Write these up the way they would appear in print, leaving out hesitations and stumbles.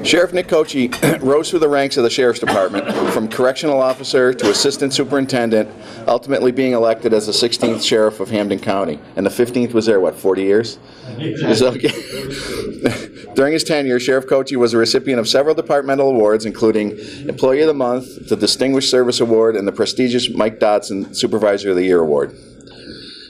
Sheriff Nick Cocchi rose through the ranks of the Sheriff's Department, from correctional officer to assistant superintendent, ultimately being elected as the 16th Sheriff of Hampden County. And the 15th was there, what, 40 years? Okay. During his tenure, Sheriff Cocchi was a recipient of several departmental awards, including Employee of the Month, the Distinguished Service Award, and the prestigious Mike Dodson Supervisor of the Year Award.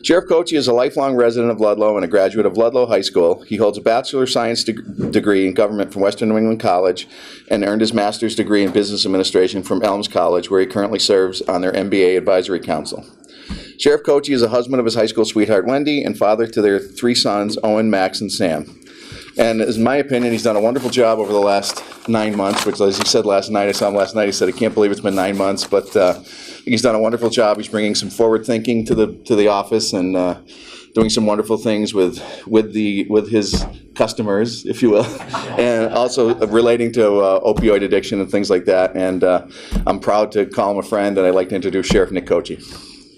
Sheriff Cocchi is a lifelong resident of Ludlow and a graduate of Ludlow High School. He holds a Bachelor of Science degree in government from Western New England College and earned his master's degree in business administration from Elms College, where he currently serves on their MBA advisory council. Sheriff Cocchi is a husband of his high school sweetheart Wendy and father to their 3 sons, Owen, Max, and Sam. And in my opinion, he's done a wonderful job over the last 9 months, which, as he said last night, I saw him last night, he said, I can't believe it's been 9 months, but he's done a wonderful job. He's bringing some forward thinking to the office and doing some wonderful things with his customers, if you will, and also relating to opioid addiction and things like that. And I'm proud to call him a friend, and I'd like to introduce Sheriff Nick Cocchi.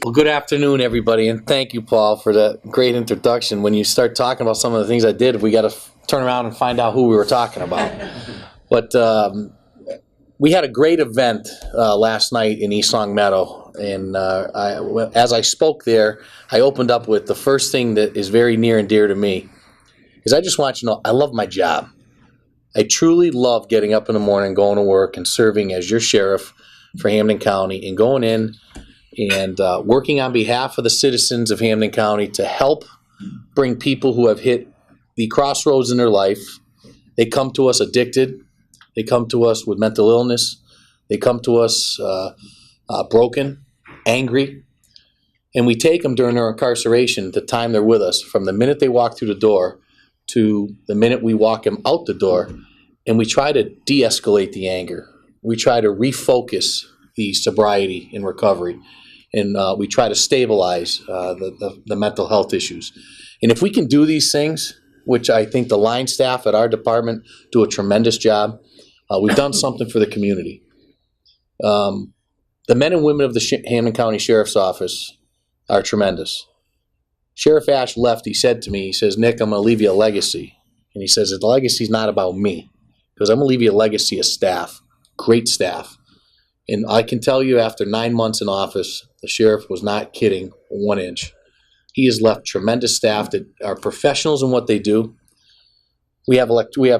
Well, good afternoon, everybody, and thank you, Paul, for that great introduction. When you start talking about some of the things I did, we got to turn around and find out who we were talking about. But we had a great event last night in East Long Meadow, and as I spoke there, I opened up with the first thing that is very near and dear to me, is I just want you to know I love my job. I truly love getting up in the morning, going to work, and serving as your sheriff for Hampden County, and going in and working on behalf of the citizens of Hampden County to help bring people who have hit the crossroads in their life. They come to us addicted. They come to us with mental illness. They come to us broken, angry. And we take them during their incarceration, the time they're with us, from the minute they walk through the door to the minute we walk them out the door, and we try to de-escalate the anger. We try to refocus the sobriety and recovery. And we try to stabilize the mental health issues. And if we can do these things, which I think the line staff at our department do a tremendous job, we've done something for the community. The men and women of the Hampden County Sheriff's Office are tremendous. Sheriff Ash left, he said to me, he says, Nick, I'm going to leave you a legacy. And he says, the legacy's not about me. Because I'm going to leave you a legacy of staff, great staff. And I can tell you, after 9 months in office, the sheriff was not kidding 1 inch. He has left tremendous staff that are professionals in what they do. We have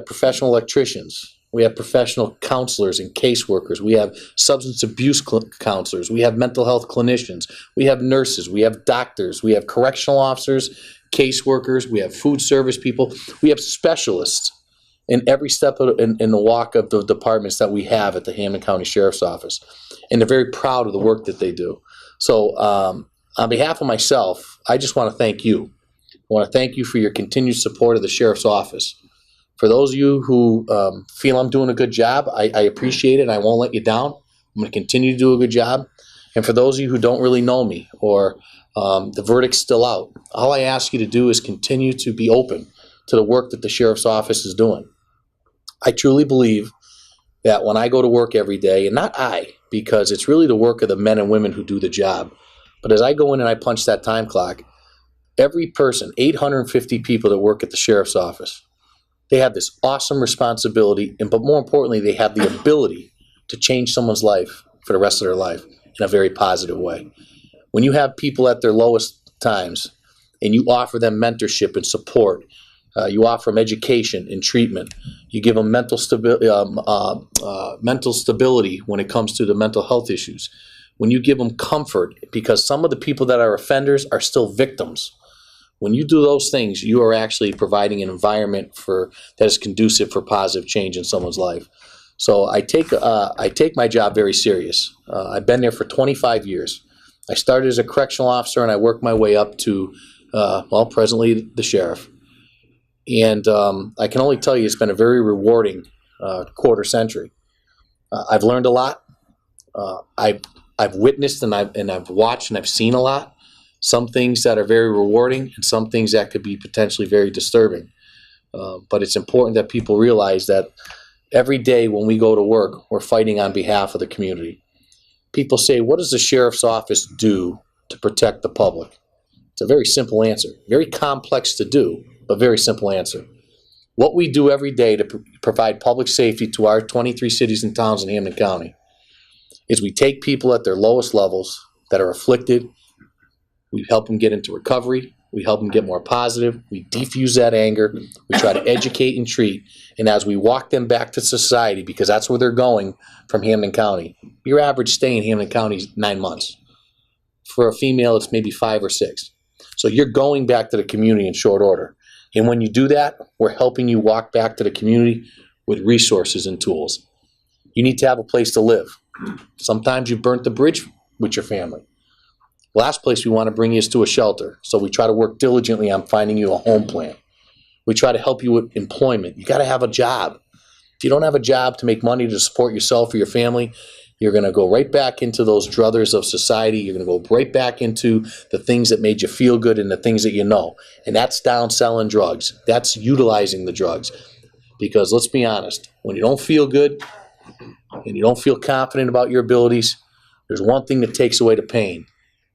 professional electricians. We have professional counselors and caseworkers. We have substance abuse counselors. We have mental health clinicians. We have nurses. We have doctors. We have correctional officers, caseworkers. We have food service people. We have specialists in every step in the walk of the departments that we have at the Hampden County Sheriff's Office. And they're very proud of the work that they do. So on behalf of myself, I just want to thank you. I want to thank you for your continued support of the Sheriff's Office. For those of you who feel I'm doing a good job, I appreciate it, and I won't let you down. I'm going to continue to do a good job. And for those of you who don't really know me, or the verdict's still out, all I ask you to do is continue to be open to the work that the Sheriff's Office is doing. I truly believe that when I go to work every day, and not I, because it's really the work of the men and women who do the job, but as I go in and I punch that time clock, every person, 850 people that work at the Sheriff's Office, they have this awesome responsibility, but more importantly, they have the ability to change someone's life for the rest of their life in a very positive way. When you have people at their lowest times and you offer them mentorship and support, you offer them education and treatment. You give them mental stability when it comes to the mental health issues. When you give them comfort, because some of the people that are offenders are still victims. When you do those things, you are actually providing an environment that is conducive for positive change in someone's life. So I take my job very serious. I've been there for 25 years. I started as a correctional officer, and I worked my way up to, presently the sheriff. And I can only tell you it's been a very rewarding quarter century. I've learned a lot. I've witnessed and I've watched and I've seen a lot. Some things that are very rewarding and some things that could be potentially very disturbing. But it's important that people realize that every day when we go to work, we're fighting on behalf of the community. People say, what does the sheriff's office do to protect the public? It's a very simple answer. Very complex to do, but very simple answer. What we do every day to provide public safety to our 23 cities and towns in Hampden County is we take people at their lowest levels that are afflicted, we help them get into recovery, we help them get more positive, we defuse that anger, we try to educate and treat, and as we walk them back to society, because that's where they're going from Hampden County, your average stay in Hampden County is 9 months. For a female, it's maybe 5 or 6. So you're going back to the community in short order. And when you do that, we're helping you walk back to the community with resources and tools. You need to have a place to live. Sometimes you burnt the bridge with your family. Last place we want to bring you is to a shelter. So we try to work diligently on finding you a home plan. We try to help you with employment. You got to have a job. If you don't have a job to make money to support yourself or your family, you're going to go right back into those druthers of society. You're going to go right back into the things that made you feel good and the things that you know. And that's down selling drugs. That's utilizing the drugs. Because let's be honest, when you don't feel good and you don't feel confident about your abilities, there's one thing that takes away the pain.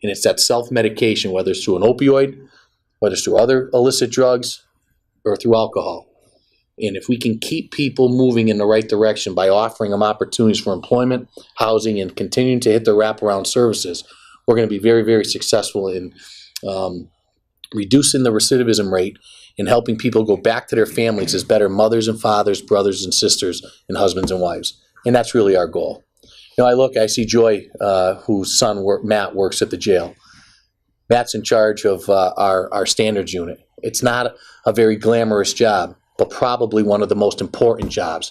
And it's that self-medication, whether it's through an opioid, whether it's through other illicit drugs, or through alcohol. And if we can keep people moving in the right direction by offering them opportunities for employment, housing, and continuing to hit their wraparound services, we're going to be very, very successful in reducing the recidivism rate and helping people go back to their families as better mothers and fathers, brothers and sisters, and husbands and wives. And that's really our goal. You know, I see Joy, whose son, Matt, works at the jail. Matt's in charge of our standards unit. It's not a very glamorous job, but probably one of the most important jobs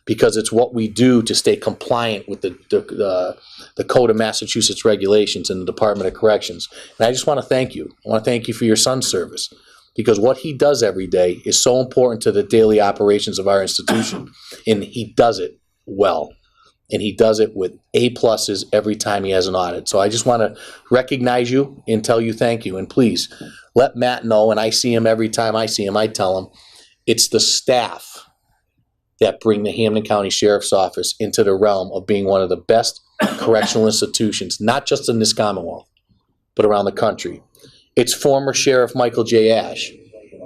because it's what we do to stay compliant with the Code of Massachusetts regulations and the Department of Corrections. And I just want to thank you. I want to thank you for your son's service because what he does every day is so important to the daily operations of our institution, and he does it well. And he does it with A+ every time he has an audit. So I just want to recognize you and tell you thank you. And please let Matt know, and I see him every time I see him, I tell him, it's the staff that bring the Hampden County Sheriff's Office into the realm of being one of the best correctional institutions, not just in this Commonwealth, but around the country. It's former Sheriff Michael J. Ash,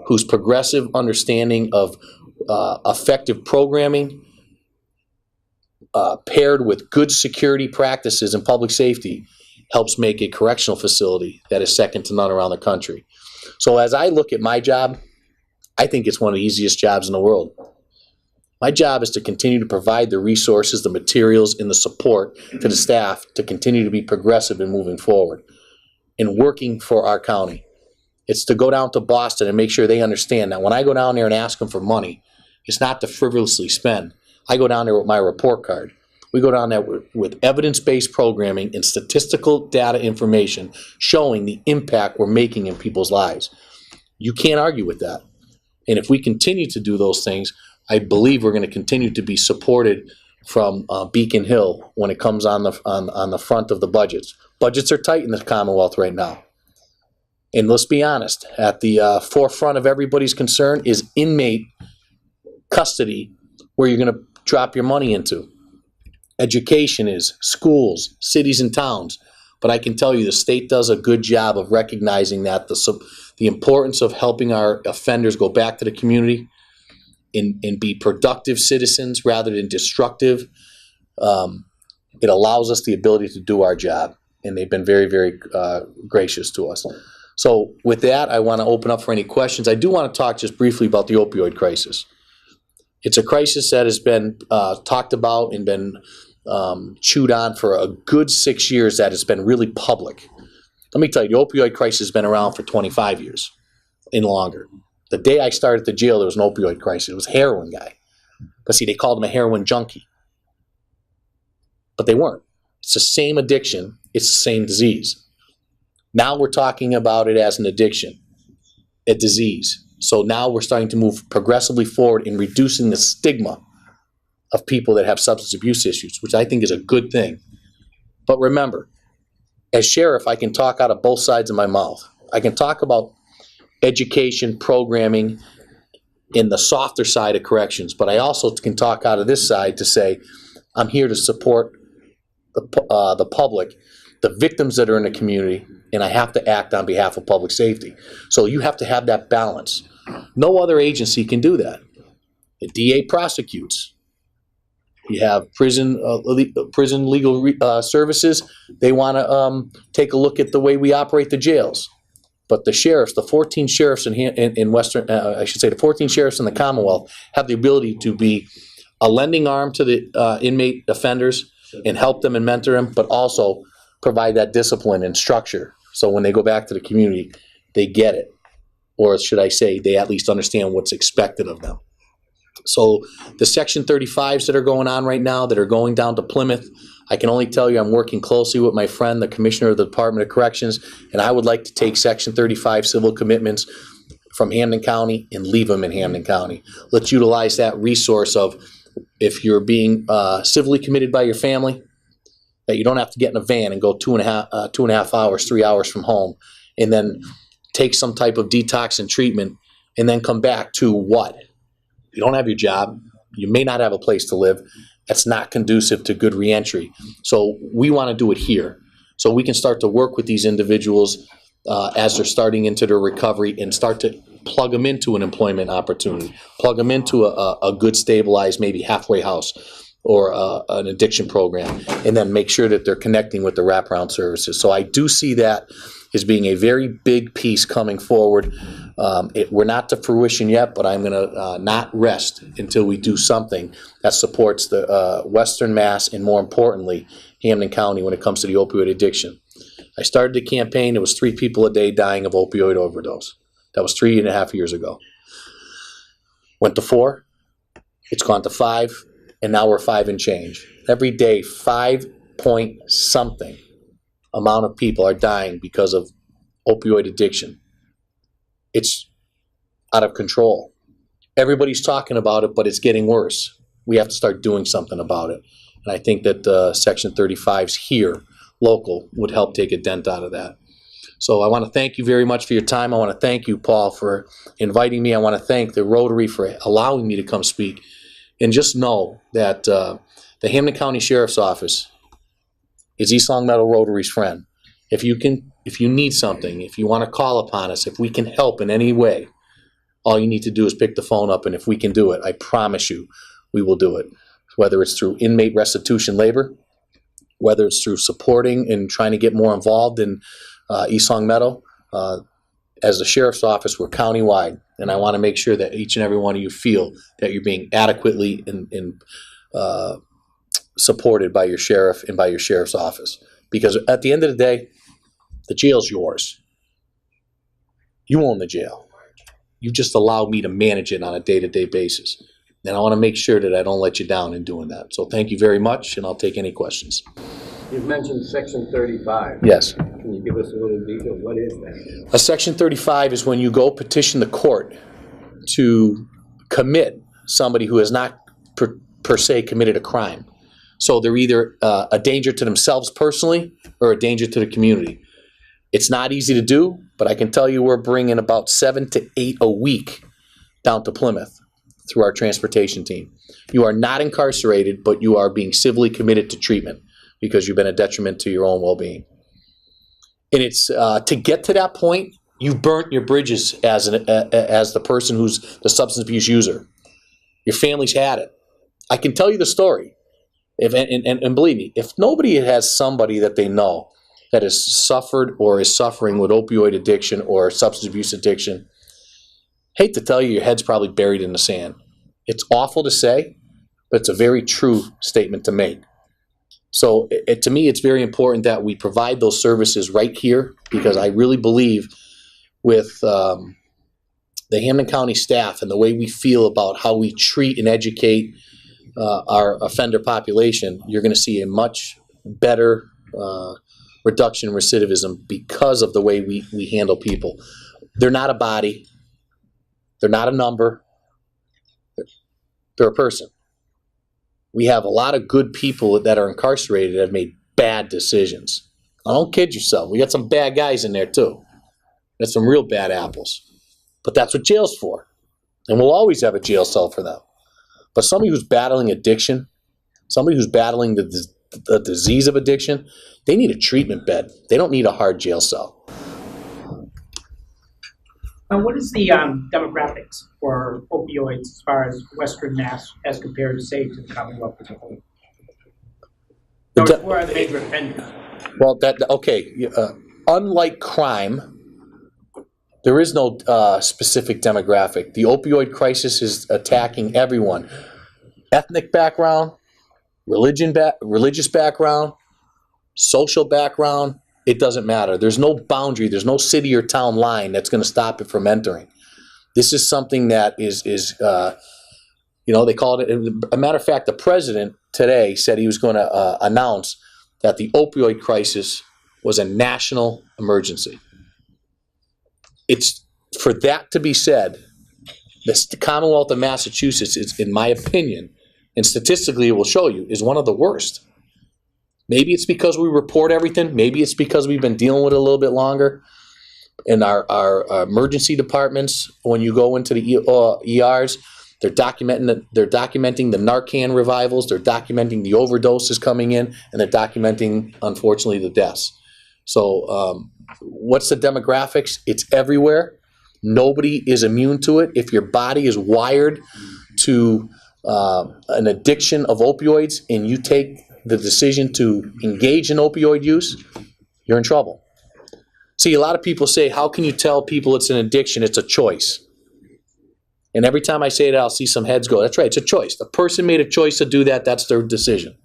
whose progressive understanding of effective programming, paired with good security practices and public safety, helps make a correctional facility that is second to none around the country. So as I look at my job, I think it's one of the easiest jobs in the world. My job is to continue to provide the resources, the materials, and the support to the staff to continue to be progressive and moving forward and working for our county. It's to go down to Boston and make sure they understand that when I go down there and ask them for money, it's not to frivolously spend. I go down there with my report card. We go down there with evidence-based programming and statistical data information showing the impact we're making in people's lives. You can't argue with that. And if we continue to do those things, I believe we're going to continue to be supported from Beacon Hill when it comes on the front of the budgets. Budgets are tight in the Commonwealth right now. And let's be honest, at the forefront of everybody's concern is inmate custody, where you're going to drop your money into. Education is, schools, cities and towns. But I can tell you the state does a good job of recognizing that the importance of helping our offenders go back to the community and be productive citizens rather than destructive. It allows us the ability to do our job, and they've been very, very gracious to us. So with that, I want to open up for any questions. I do want to talk just briefly about the opioid crisis. It's a crisis that has been talked about and been chewed on for a good 6 years that has been really public. Let me tell you, the opioid crisis has been around for 25 years and longer. The day I started the jail, there was an opioid crisis. It was a heroin guy. But see, they called him a heroin junkie. But they weren't. It's the same addiction. It's the same disease. Now we're talking about it as an addiction, a disease. So now we're starting to move progressively forward in reducing the stigma of people that have substance abuse issues, which I think is a good thing. But remember, as sheriff, I can talk out of both sides of my mouth. I can talk about education, programming, in the softer side of corrections, but I also can talk out of this side to say, I'm here to support the public, the victims that are in the community, and I have to act on behalf of public safety. So you have to have that balance. No other agency can do that. The DA prosecutes. You have prison legal services. They want to take a look at the way we operate the jails. But the sheriffs, the 14 sheriffs in Western, I should say the 14 sheriffs in the Commonwealth have the ability to be a lending arm to the inmate offenders and help them and mentor them, but also provide that discipline and structure. So when they go back to the community, they get it. Or should I say, they at least understand what's expected of them. So the Section 35s that are going on right now, that are going down to Plymouth, I can only tell you I'm working closely with my friend, the Commissioner of the Department of Corrections, and I would like to take Section 35 civil commitments from Hampden County and leave them in Hampden County. Let's utilize that resource of, if you're being civilly committed by your family, that you don't have to get in a van and go 2.5 hours, 3 hours from home, and then take some type of detox and treatment, and then come back to what? You don't have your job. You may not have a place to live. That's not conducive to good reentry. So we want to do it here. So we can start to work with these individuals as they're starting into their recovery and start to plug them into an employment opportunity, plug them into a good stabilized, maybe halfway house or an addiction program, and then make sure that they're connecting with the wraparound services. So I do see that as being a very big piece coming forward. We're not to fruition yet, but I'm going to not rest until we do something that supports the Western Mass and, more importantly, Hampden County when it comes to the opioid addiction. I started the campaign. It was 3 people a day dying of opioid overdose. That was 3.5 years ago. Went to 4. It's gone to 5, and now we're 5 and change. Every day, 5 point something amount of people are dying because of opioid addiction. It's out of control. Everybody's talking about it, but it's getting worse. We have to start doing something about it. And I think that Section 35s here, local, would help take a dent out of that. So I want to thank you very much for your time. I want to thank you, Paul, for inviting me. I want to thank the Roatary for allowing me to come speak. And just know that the Hampden County Sheriff's Office is East Long Meadow Rotary's friend. If you need something, if you want to call upon us, if we can help in any way, all you need to do is pick the phone up, and if we can do it, I promise you we will do it. Whether it's through inmate restitution labor, whether it's through supporting and trying to get more involved in East Long Meadow. As the Sheriff's Office, we're countywide, and I want to make sure that each and every one of you feel that you're being adequately supported by your sheriff and by your sheriff's office. Because at the end of the day, the jail's yours. You own the jail. You just allow me to manage it on a day-to-day basis. And I want to make sure that I don't let you down in doing that. So thank you very much, and I'll take any questions. You've mentioned Section 35. Yes. Can you give us a little detail? What is that? A Section 35 is when you go petition the court to commit somebody who has not per se committed a crime. So they're either a danger to themselves personally or a danger to the community. It's not easy to do, but I can tell you we're bringing about 7 to 8 a week down to Plymouth through our transportation team. You are not incarcerated, but you are being civilly committed to treatment because you've been a detriment to your own well-being. And it's to get to that point, you've burnt your bridges as the person who's the substance abuse user. Your family's had it. I can tell you the story. And believe me, if nobody has somebody that they know that has suffered or is suffering with opioid addiction or substance abuse addiction, hate to tell you, your head's probably buried in the sand. It's awful to say, but it's a very true statement to make. So to me, it's very important that we provide those services right here, because I really believe with the Hampden County staff and the way we feel about how we treat and educate our offender population, you're going to see a much better reduction in recidivism because of the way we handle people. They're not a body. They're not a number. They're a person. We have a lot of good people that are incarcerated that have made bad decisions. Now, don't kid yourself. We got some bad guys in there too. Got some real bad apples. But that's what jail's for. And we'll always have a jail cell for them. But somebody who's battling addiction, somebody who's battling the disease of addiction, they need a treatment bed. They don't need a hard jail cell. What is the demographics for opioids as far as Western Mass as compared to, say, to the Commonwealth as a whole? So where are the major offenders? Well, okay. Unlike crime, there is no specific demographic. The opioid crisis is attacking everyone. Ethnic background, religious background, social background, it doesn't matter. There's no boundary, there's no city or town line that's going to stop it from entering. This is something that is they call it, a matter of fact, the president today said he was going to announce that the opioid crisis was a national emergency. It's for that to be said, the Commonwealth of Massachusetts is, in my opinion, and statistically it will show you, is one of the worst. Maybe it's because we report everything. Maybe it's because we've been dealing with it a little bit longer. In our emergency departments, when you go into the ERs, they're documenting the Narcan revivals. They're documenting the overdoses coming in, and they're documenting, unfortunately, the deaths. So what's the demographics? It's everywhere. Nobody is immune to it. If your body is wired to an addiction of opioids and you take the decision to engage in opioid use, you're in trouble. See, a lot of people say, how can you tell people it's an addiction? It's a choice. And every time I say that, I'll see some heads go, that's right, it's a choice. The person made a choice to do that, that's their decision.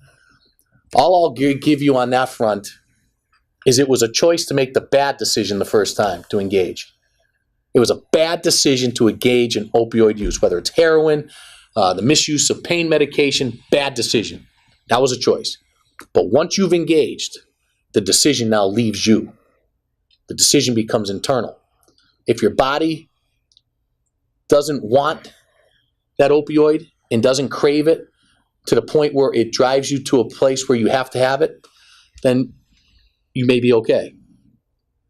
All I'll give you on that front is it was a choice to make the bad decision the first time to engage. It was a bad decision to engage in opioid use, whether it's heroin, the misuse of pain medication, bad decision. That was a choice. But once you've engaged, the decision now leaves you. The decision becomes internal. If your body doesn't want that opioid and doesn't crave it to the point where it drives you to a place where you have to have it, then you may be okay.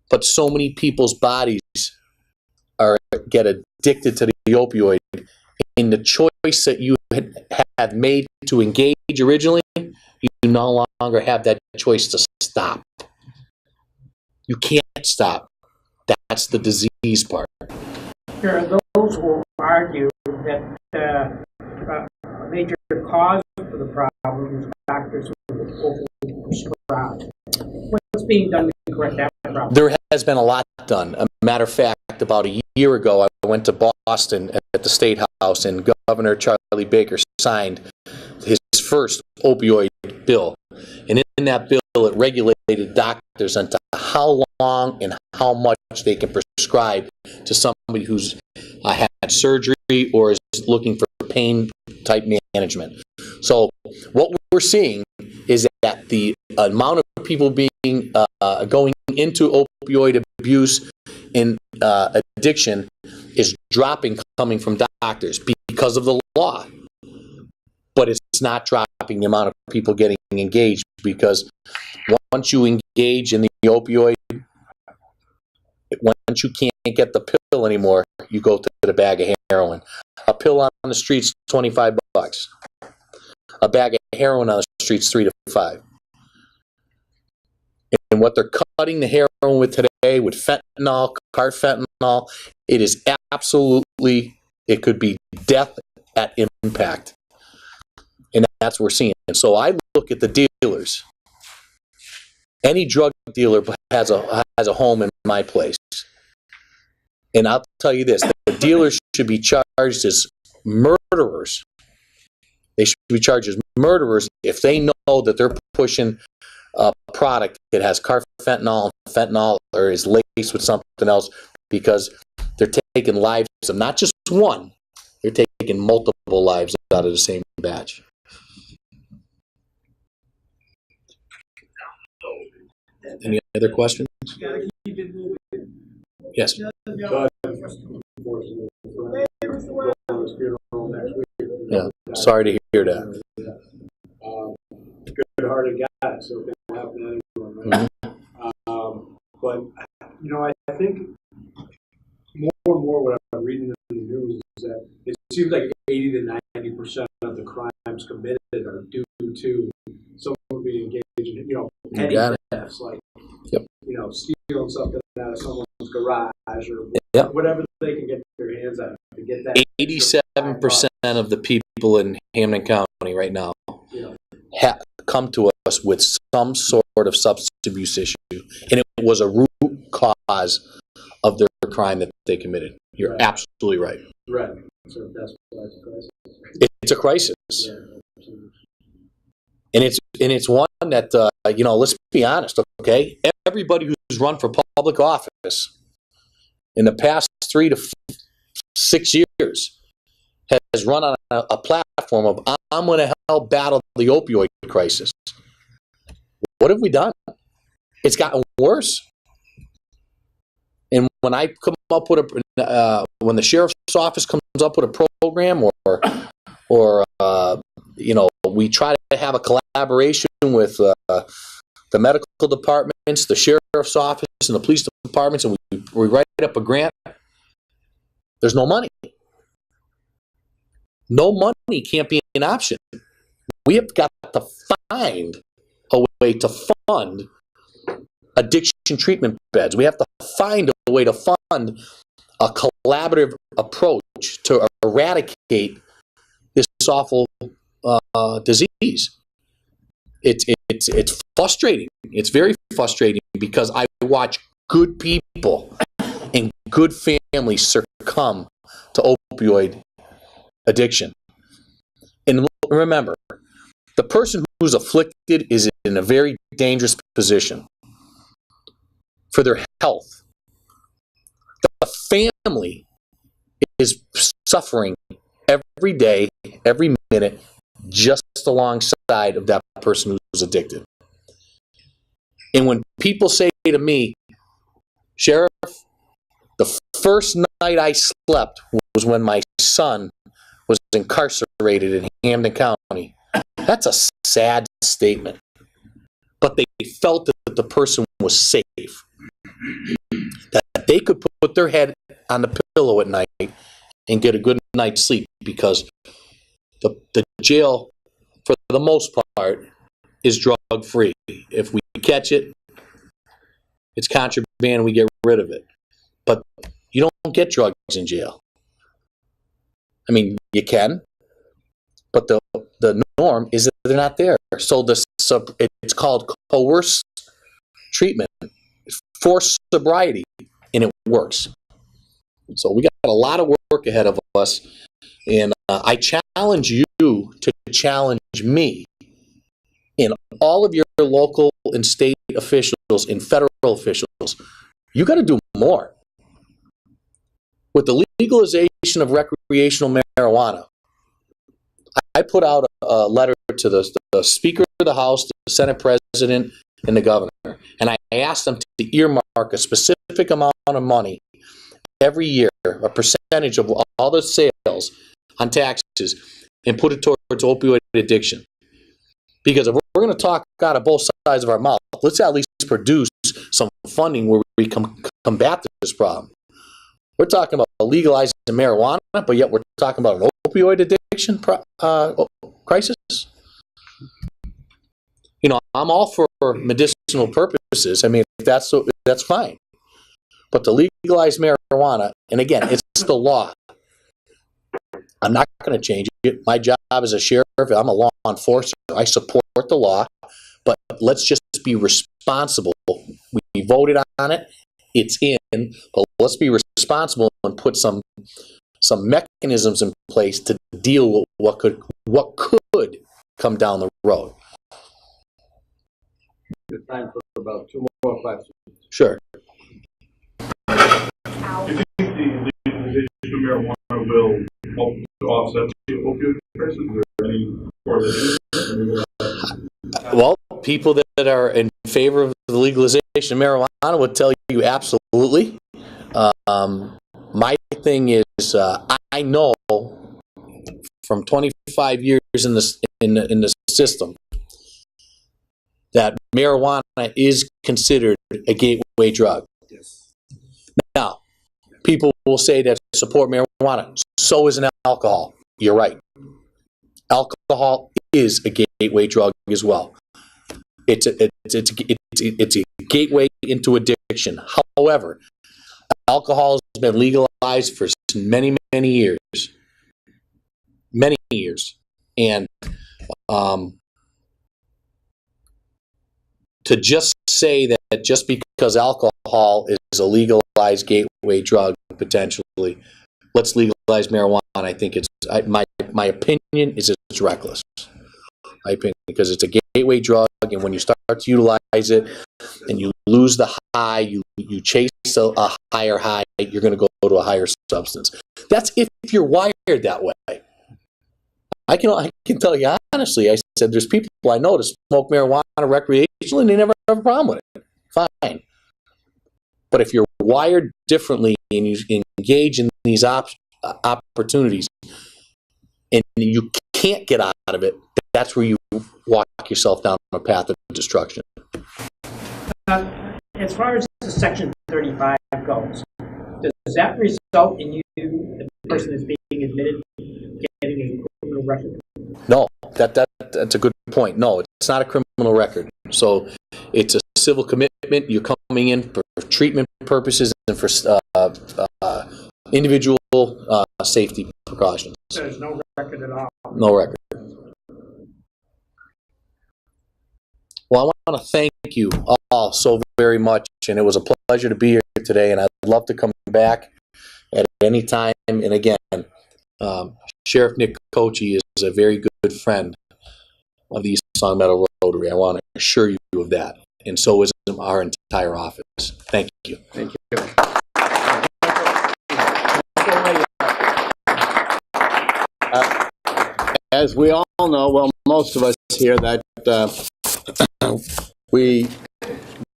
But so many people's bodies get addicted to the opioid, and the choice that you had made to engage originally, you no longer have that choice to stop. You can't stop. That's the disease part. There are those who argue that a major cause for the problem is doctors who overprescribe. What's being done to correct that problem? There has been a lot done. A matter of fact, about a year ago, I went to Boston at the State House, and Governor Charlie Baker signed his first opioid bill. And in that bill, it regulated doctors on how long and how much they can prescribe to somebody who's had surgery or is looking for pain type management. So what we're seeing is that the amount of people being going into opioid abuse and addiction is dropping, coming from doctors because of the law. But it's not dropping the amount of people getting engaged, because once you engage in the opioid, once you can't get the pill anymore, you go to the bag of heroin. A pill on the street's $25. A bag of heroin on the street's $3 to $5. And what they're cutting the heroin with today, with fentanyl, carfentanil, it is absolutely, it could be death at impact. And that's what we're seeing. And so I look at the dealers. Any drug dealer has a home in my place. And I'll tell you this, the dealers should be charged as murderers. They should be charged as murderers if they know that they're pushing a product that has carfentanil, fentanyl, or is laced with something else, because they're taking lives of not just one, they're taking multiple lives out of the same batch. Any other questions? Yes. Yeah, sorry to hear that. Good-hearted guy, so it can happen to anyone, right? But, you know, I think more and more what I'm reading in the news is that it seems like 80 to 90% of the crimes committed are due to someone being engaged in, you know, petty thefts, like, you know, stealing something out of someone's garage or whatever they that 87% of the people in Hamden County right now come to us with some sort of substance abuse issue, and it was a root cause of their crime that they committed. You're Right. absolutely right. Right. So that's why it's a crisis. It's a crisis, Yeah, absolutely. and it's one that let's be honest, okay? Everybody who's run for public office in the past 3 to 6 years has run on a platform of I'm going to help battle the opioid crisis. What have we done? It's gotten worse. And when I come up with when the sheriff's office comes up with a program, or we try to have a collaboration with the medical departments, the sheriff's office, and the police departments, and we write up a grant, there's no money. No money can't be an option. We have got to find a way to fund addiction treatment beds. We have to find a way to fund a collaborative approach to eradicate this awful disease. It's frustrating. It's very frustrating because I watch good people and good families succumb to opioid addiction. And remember, the person who's afflicted is in a very dangerous position for their health. The family is suffering every day, every minute, just alongside of that person who's addicted. And when people say to me, Sheriff, the first night I slept was when my son was incarcerated in Hamden County. That's a sad statement. But they felt that the person was safe. That they could put their head on the pillow at night and get a good night's sleep because the jail, for the most part, is drug-free. If we catch it, it's contraband, we get rid of it. But you don't get drugs in jail. I mean, you can, but the norm is that they're not there. So it's called coerced treatment, forced sobriety, and it works. So we got a lot of work ahead of us, and I challenge you to challenge me and all of your local and state officials and federal officials. You got to do more. With the legalization of recreational marijuana, I put out a letter to the Speaker of the House, the Senate President, and the Governor, and I asked them to earmark a specific amount of money every year, a percentage of all the sales on taxes, and put it towards opioid addiction. Because if we're going to talk out of both sides of our mouth, let's at least produce some funding where we combat this problem. We're talking about legalizing marijuana, but yet we're talking about an opioid addiction crisis. You know, I'm all for medicinal purposes. I mean, that's fine. But to legalize marijuana, and again, it's the law. I'm not going to change it. My job as a sheriff, I'm a law enforcer. I support the law, but let's just be responsible. We voted on it. It's in, but let's be responsible and put some mechanisms in place to deal with what could come down the road. Good time for about 2 more questions. Sure. Do you think the legalization of marijuana will help to offset the opioid crisis? Is there any correlation? Well, people that are in favor of the legalization of marijuana would tell you absolutely. My thing is, I know from 25 years in the system that marijuana is considered a gateway drug. Yes. Now, people will say that support marijuana. So is an alcohol. You're right. Alcohol is a gateway drug as well. It's a gateway into addiction. However, alcohol has been legalized for many, many years. Many years. And to just say that just because alcohol is a legalized gateway drug, potentially, let's legalize marijuana, I think my opinion is it's reckless. My opinion, because it's a gateway drug, and when you start to utilize it and you lose the high, you chase a higher high, you're going to go to a higher substance. That's if you're wired that way. I can tell you honestly, I said there's people I know that smoke marijuana recreationally and they never have a problem with it. Fine. But if you're wired differently and you engage in these opportunities and you can't get out of it, that's where you walk yourself down a path of destruction. As far as the Section 35 goes, does that result in the person is being admitted getting a criminal record? No, that's a good point. No, it's not a criminal record. So it's a civil commitment. You're coming in for treatment purposes and for individual safety precautions. So there's no record at all? No record. Well, I want to thank you all so very much, and it was a pleasure to be here today, and I'd love to come back at any time. And again, Sheriff Nick Cocchi is a very good friend of the East Long Meadow Rotary. I want to assure you of that, and so is our entire office. Thank you. Thank you. As we all know, well, most of us here, that we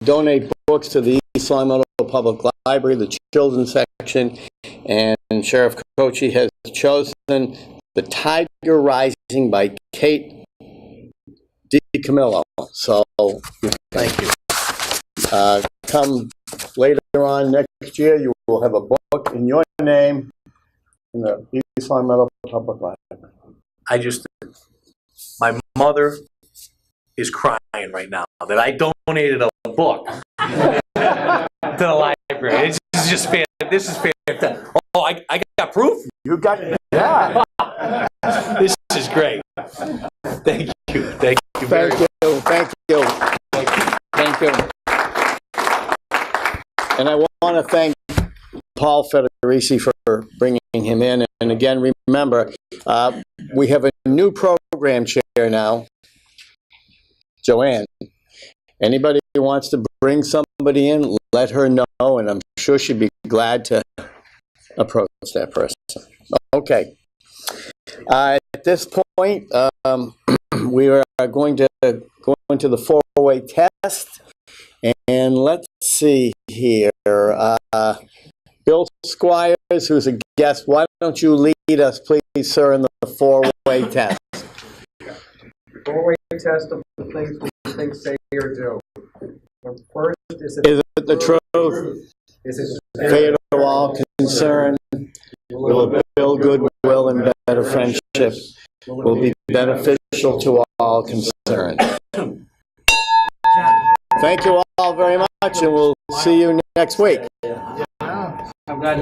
donate books to the East Long Meadow Public Library, the children's section, and Sheriff Cocchi has chosen The Tiger Rising by Kate DiCamillo. So, thank you. Come later on next year, you will have a book in your name in the East Long Meadow Public Library. My mother is crying right now that I donated a book to the library. This is fantastic. Oh, I got proof? You got, yeah. This is great. Thank you. Thank you very much. Thank you. Thank you. And I want to thank Paul Federici for bringing him in. And again, remember, we have a new program chair now, Joanne. Anybody who wants to bring somebody in, let her know, and I'm sure she'd be glad to approach that person. Okay. At this point, we are going to go into the four-way test. And let's see here. Bill Squires, who's a guest, why don't you lead us, please, sir, in the four-way test? Four-way test of the things we think, say, or do. First, is it the truth? Is it fair to all concerned? Will it build goodwill and better friendship? Will be beneficial to all concerned? Thank you all very much, and we'll see you next week. I'm glad